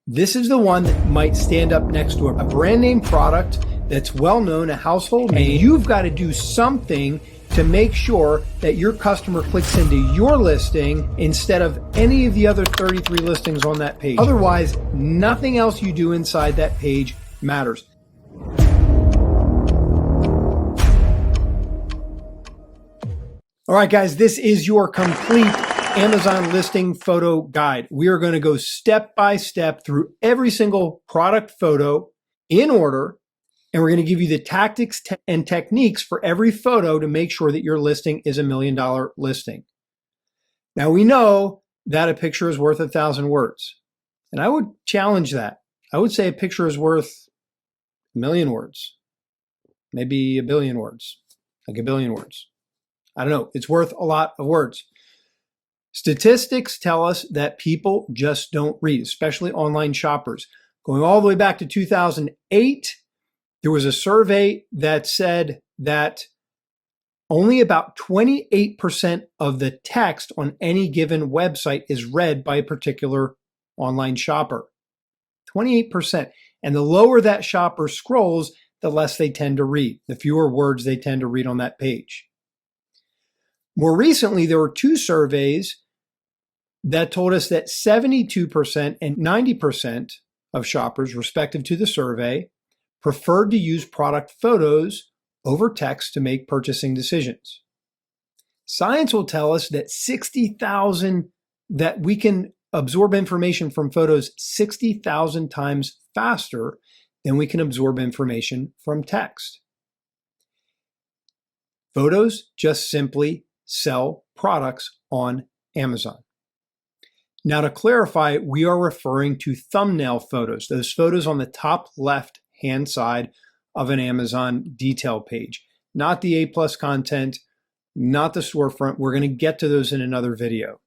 This is the one that might stand up next to a brand name product that's well known, a household name. And you've got to do something to make sure that your customer clicks into your listing instead of any of the other 33 listings on that page. Otherwise, nothing else you do inside that page matters. All right, guys, this is your complete Amazon listing photo guide. We are going to go step by step through every single product photo in order, and we're going to give you the tactics and techniques for every photo to make sure that your listing is $1 million listing. Now, we know that a picture is worth 1,000 words, and I would challenge that. I would say a picture is worth 1,000,000 words, maybe 1 billion words, like 1 billion words. I don't know. It's worth a lot of words. Statistics tell us that people just don't read, especially online shoppers. Going all the way back to 2008, there was a survey that said that only about 28% of the text on any given website is read by a particular online shopper. 28%. And the lower that shopper scrolls, the less they tend to read, the fewer words they tend to read on that page. More recently, there were two surveys that told us that 72% and 90% of shoppers, respective to the survey, preferred to use product photos over text to make purchasing decisions. Science will tell us that that we can absorb information from photos 60,000 times faster than we can absorb information from text. Photos just simply sell products on Amazon. Now, to clarify, we are referring to thumbnail photos, those photos on the top left-hand side of an Amazon detail page, not the A+ content, not the storefront. We're going to get to those in another video.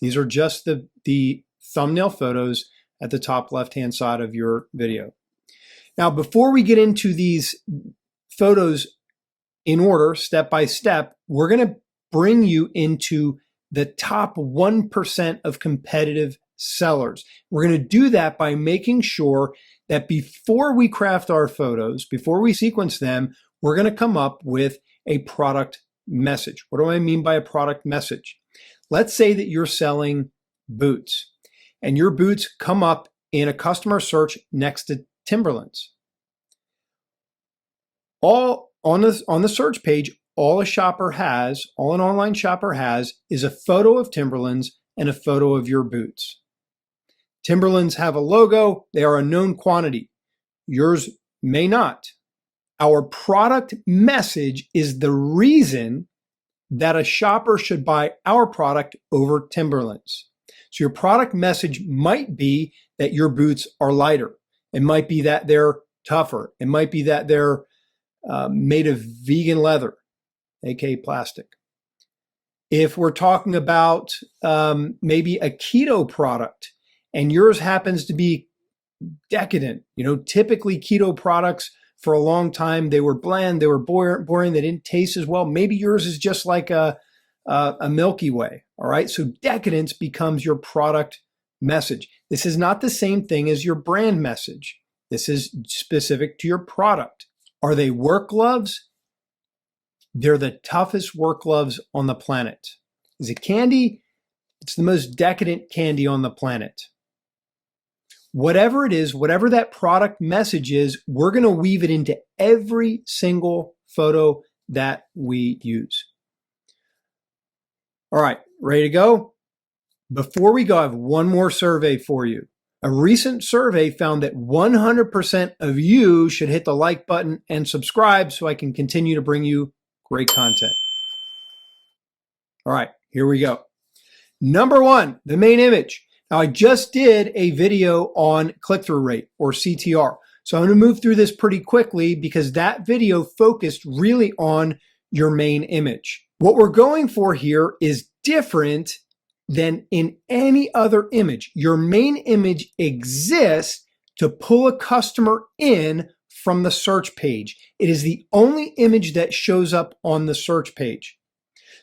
These are just the thumbnail photos at the top left-hand side of your video. Now, before we get into these photos in order, step by step, we're going to bring you into the top 1% of competitive sellers. We're going to do that by making sure that before we craft our photos, before we sequence them, we're going to come up with a product message. What do I mean by a product message? Let's say that you're selling boots and your boots come up in a customer search next to Timberlands. All on the search page, all an online shopper has is a photo of Timberlands and a photo of your boots. Timberlands have a logo. They are a known quantity. Yours may not. Our product message is the reason that a shopper should buy our product over Timberlands. So your product message might be that your boots are lighter. It might be that they're tougher. It might be that they're made of vegan leather, aka plastic. If we're talking about maybe a keto product and yours happens to be decadent, typically keto products for a long time, they were bland, they were boring, they didn't taste as well. Maybe yours is just like a Milky Way, all right? So decadence becomes your product message. This is not the same thing as your brand message. This is specific to your product. Are they work gloves? They're the toughest work gloves on the planet. Is it candy? It's the most decadent candy on the planet. Whatever it is, whatever that product message is, we're going to weave it into every single photo that we use. All right, ready to go? Before we go, I have one more survey for you. A recent survey found that 100% of you should hit the like button and subscribe so I can continue to bring you great content. All right, here we go. Number one, the main image. Now, I just did a video on click-through rate, or CTR. So I'm going to move through this pretty quickly because that video focused really on your main image. What we're going for here is different than in any other image. Your main image exists to pull a customer in from the search page. It is the only image that shows up on the search page.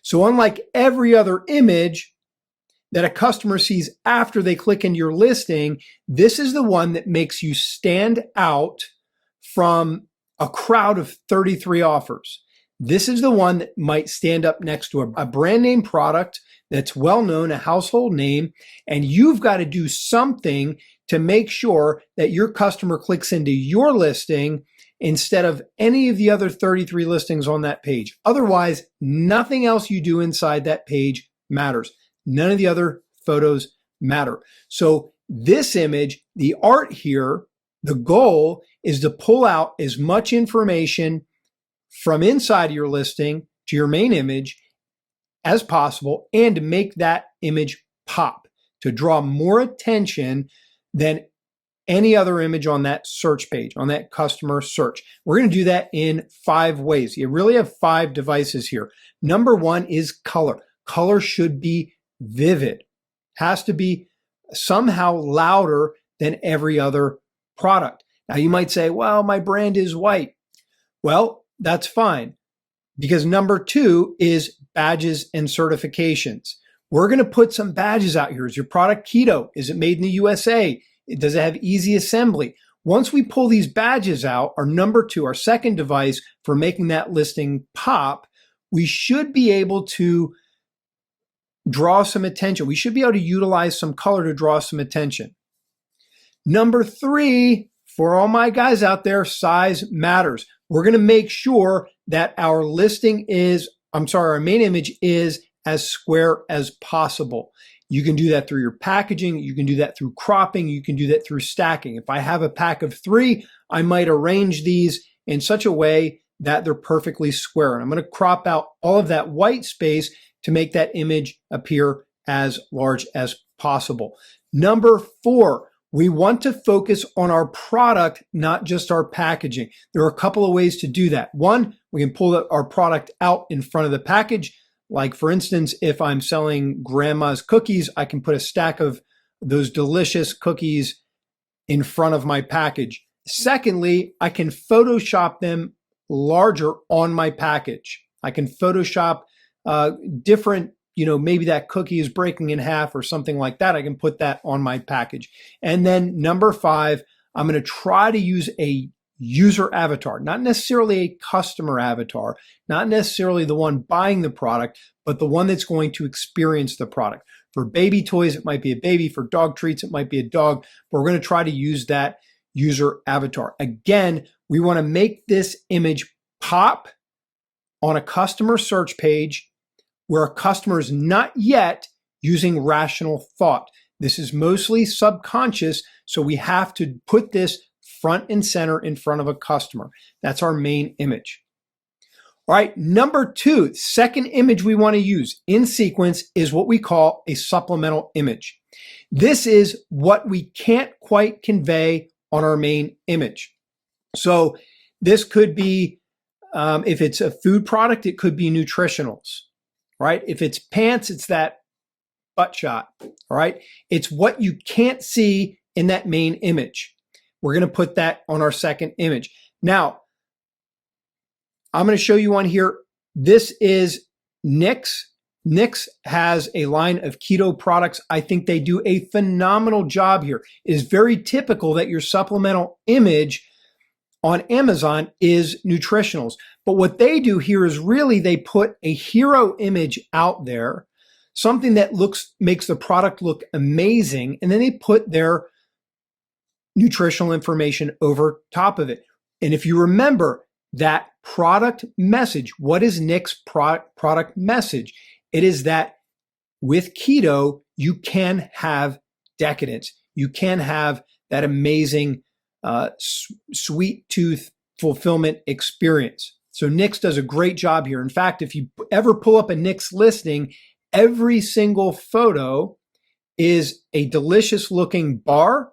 So unlike every other image that a customer sees after they click into your listing, this is the one that makes you stand out from a crowd of 33 offers. This is the one that might stand up next to a brand name product that's well known, a household name, and you've got to do something to make sure that your customer clicks into your listing instead of any of the other 33 listings on that page. Otherwise, nothing else you do inside that page matters. None of the other photos matter. So this image, the art here, the goal is to pull out as much information from inside your listing to your main image as possible and to make that image pop, to draw more attention than any other image on that search page, on that customer search. We're going to do that in 5 ways. You really have 5 devices here. Number 1 is color. Color should be vivid, has to be somehow louder than every other product. Now you might say, well, my brand is white. Well, that's fine, because number 2 is badges and certifications. We're going to put some badges out here. Is your product keto? Is it made in the USA? Does it have easy assembly? Once we pull these badges out, our number 2, our second device for making that listing pop, we should be able to draw some attention. We should be able to utilize some color to draw some attention. Number 3, for all my guys out there, size matters. We're going to make sure that our our main image is as square as possible. You can do that through your packaging. You can do that through cropping. You can do that through stacking. If I have a pack of 3, I might arrange these in such a way that they're perfectly square. And I'm going to crop out all of that white space to make that image appear as large as possible. Number 4, we want to focus on our product, not just our packaging. There are a couple of ways to do that. One, we can pull our product out in front of the package. Like for instance, if I'm selling grandma's cookies, I can put a stack of those delicious cookies in front of my package. Secondly, I can Photoshop them larger on my package. I can Photoshop different, maybe that cookie is breaking in half or something like that. I can put that on my package. And then number 5, I'm going to try to use a user avatar, not necessarily a customer avatar, not necessarily the one buying the product, but the one that's going to experience the product. For baby toys, it might be a baby. For dog treats, it might be a dog. But we're going to try to use that user avatar. Again, we want to make this image pop on a customer search page where a customer is not yet using rational thought. This is mostly subconscious, so we have to put this front and center in front of a customer. That's our main image. All right, number 2, second image we want to use in sequence is what we call a supplemental image. This is what we can't quite convey on our main image. So this could be, if it's a food product, it could be nutritionals, right? If it's pants, it's that butt shot, all right? It's what you can't see in that main image. We're going to put that on our second image. Now, I'm going to show you one here. This is NYX. NYX has a line of keto products. I think they do a phenomenal job here. It is very typical that your supplemental image on Amazon is nutritionals. But what they do here is really they put a hero image out there, something that makes the product look amazing, and then they put their nutritional information over top of it. And if you remember that product message, what is NYX product message? It is that with keto, you can have decadence. You can have that amazing sweet tooth fulfillment experience. So NYX does a great job here. In fact, if you ever pull up a NYX listing, every single photo is a delicious looking bar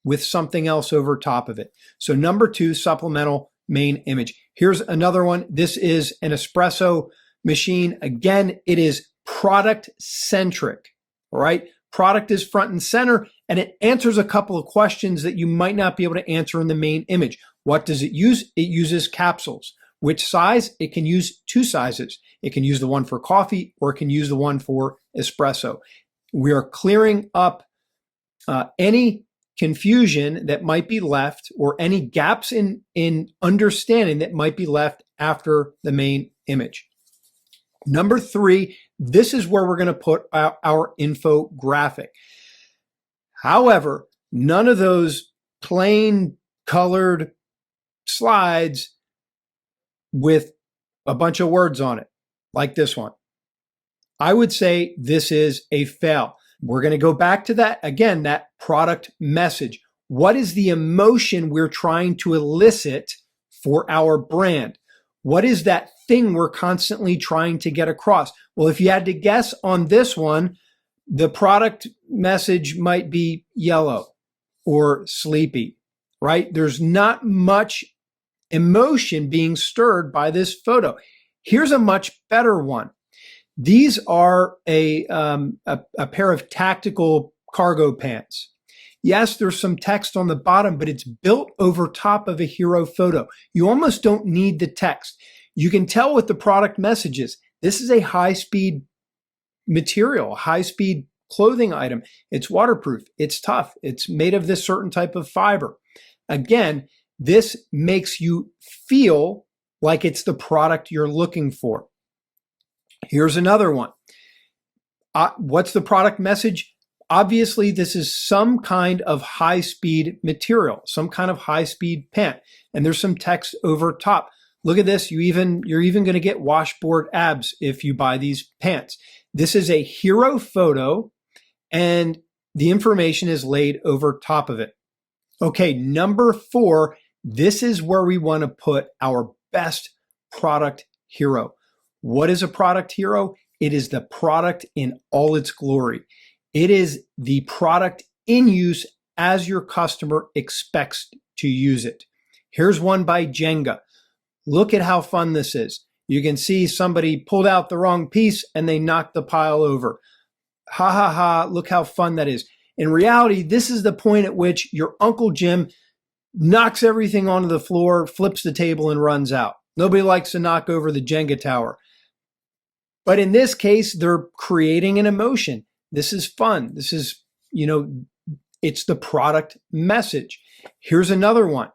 with something else over top of it. So number 2, supplemental main image. Here's another one. This is an espresso machine. Again, it is product centric, all right? Product is front and center, and it answers a couple of questions that you might not be able to answer in the main image. What does it use? It uses capsules. Which size? It can use 2 sizes. It can use the one for coffee or it can use the one for espresso. We are clearing up any confusion that might be left or any gaps in understanding that might be left after the main image. Number 3, this is where we're going to put our infographic. However, none of those plain colored slides with a bunch of words on it, like this one. I would say this is a fail. We're going to go back to that again, that product message. What is the emotion we're trying to elicit for our brand? What is that thing we're constantly trying to get across? Well, if you had to guess on this one, the product message might be yellow or sleepy, right? There's not much emotion being stirred by this photo. Here's a much better one. These are a pair of tactical cargo pants. Yes, there's some text on the bottom, but it's built over top of a hero photo. You almost don't need the text. You can tell what the product message is. This is a high-speed material, high-speed clothing item. It's waterproof. It's tough. It's made of this certain type of fiber. Again, this makes you feel like it's the product you're looking for. Here's another one. What's the product message? Obviously, this is some kind of high-speed material, some kind of high-speed pant, and there's some text over top. Look at this. You're even going to get washboard abs if you buy these pants. This is a hero photo, and the information is laid over top of it. Okay, number 4, this is where we want to put our best product hero. What is a product hero? It is the product in all its glory. It is the product in use as your customer expects to use it. Here's one by Jenga. Look at how fun this is. You can see somebody pulled out the wrong piece and they knocked the pile over. Ha ha ha, look how fun that is. In reality, this is the point at which your Uncle Jim knocks everything onto the floor, flips the table, and runs out. Nobody likes to knock over the Jenga tower. But in this case, they're creating an emotion. This is fun. This is, it's the product message. Here's another one.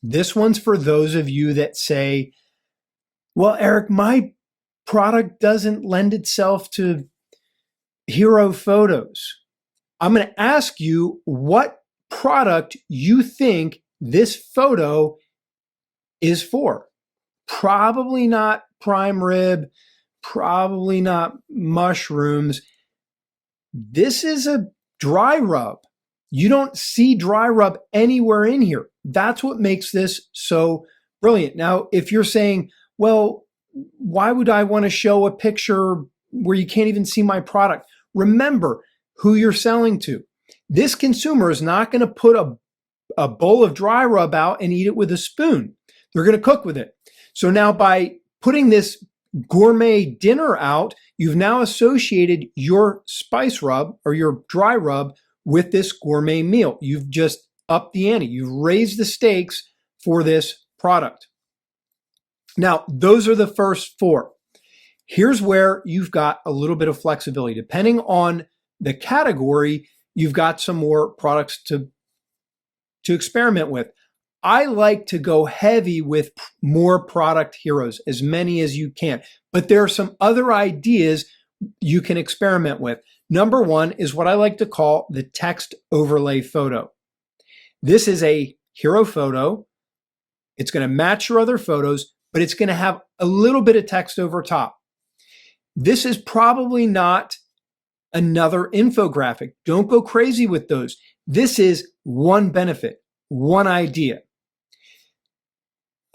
This one's for those of you that say, well, Eric, my product doesn't lend itself to hero photos. I'm going to ask you what product you think this photo is for. Probably not prime rib, probably not mushrooms. This is a dry rub. You don't see dry rub anywhere in here. That's what makes this so brilliant. Now, if you're saying, well, why would I want to show a picture where you can't even see my product? Remember who you're selling to. This consumer is not going to put a bowl of dry rub out and eat it with a spoon. They're going to cook with it. So now by putting this gourmet dinner out, you've now associated your spice rub or your dry rub with this gourmet meal. You've just upped the ante. You've raised the stakes for this product. Now, those are the first 4. Here's where you've got a little bit of flexibility. Depending on the category, you've got some more products to experiment with. I like to go heavy with more product heroes, as many as you can. But there are some other ideas you can experiment with. Number 1 is what I like to call the text overlay photo. This is a hero photo. It's going to match your other photos, but it's going to have a little bit of text over top. This is probably not another infographic. Don't go crazy with those. This is one benefit, one idea.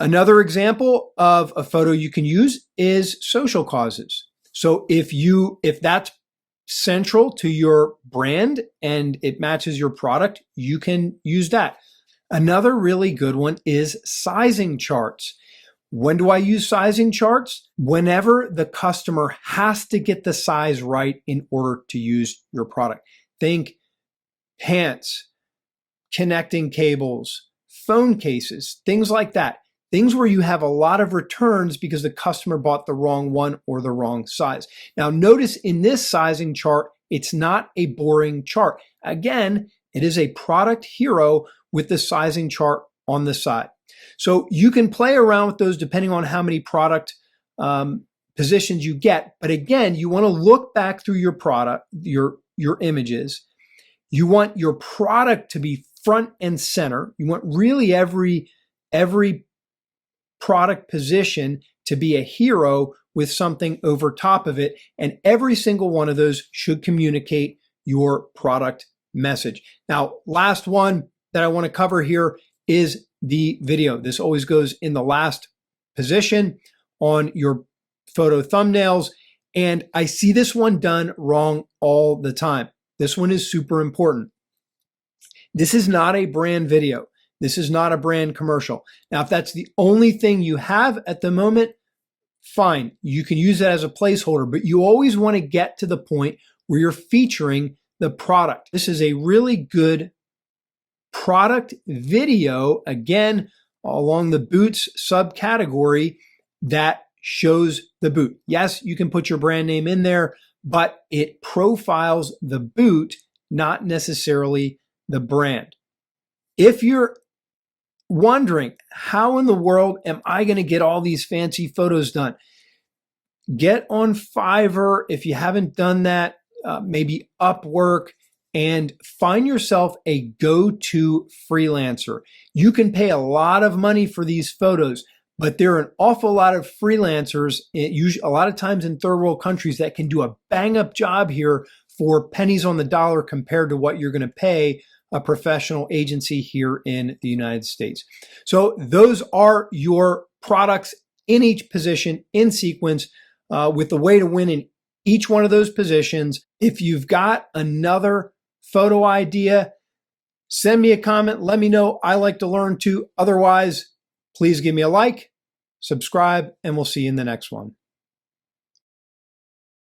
Another example of a photo you can use is social causes. So if that's central to your brand and it matches your product, you can use that. Another really good one is sizing charts. When do I use sizing charts? Whenever the customer has to get the size right in order to use your product. Think pants, connecting cables, phone cases, things like that. Things where you have a lot of returns because the customer bought the wrong one or the wrong size. Now notice in this sizing chart, It's not a boring chart. Again, it is a product hero with the sizing chart on the side. So you can play around with those depending on how many product positions you get. But again, you want to look back through your product, your images. You want your product to be front and center. You want really every product position to be a hero with something over top of it. And every single one of those should communicate your product message. Now, last one that I want to cover here is the video. This always goes in the last position on your photo thumbnails. And I see this one done wrong all the time. This one is super important. This is not a brand video. This is not a brand commercial. Now, if that's the only thing you have at the moment, fine. You can use that as a placeholder, but you always want to get to the point where you're featuring the product. This is a really good product video, again, along the boots subcategory that shows the boot. Yes, you can put your brand name in there, but it profiles the boot, not necessarily the brand. If you're wondering, how in the world am I going to get all these fancy photos done? Get on Fiverr if you haven't done that, maybe Upwork, and find yourself a go-to freelancer. You can pay a lot of money for these photos, but there are an awful lot of freelancers, a lot of times in third world countries, that can do a bang-up job here for pennies on the dollar compared to what you're going to pay a professional agency here in the United States. So those are your products in each position, in sequence, with the way to win in each one of those positions. If you've got another photo idea, send me a comment. Let me know. I like to learn too. Otherwise, please give me a like, subscribe, and we'll see you in the next one.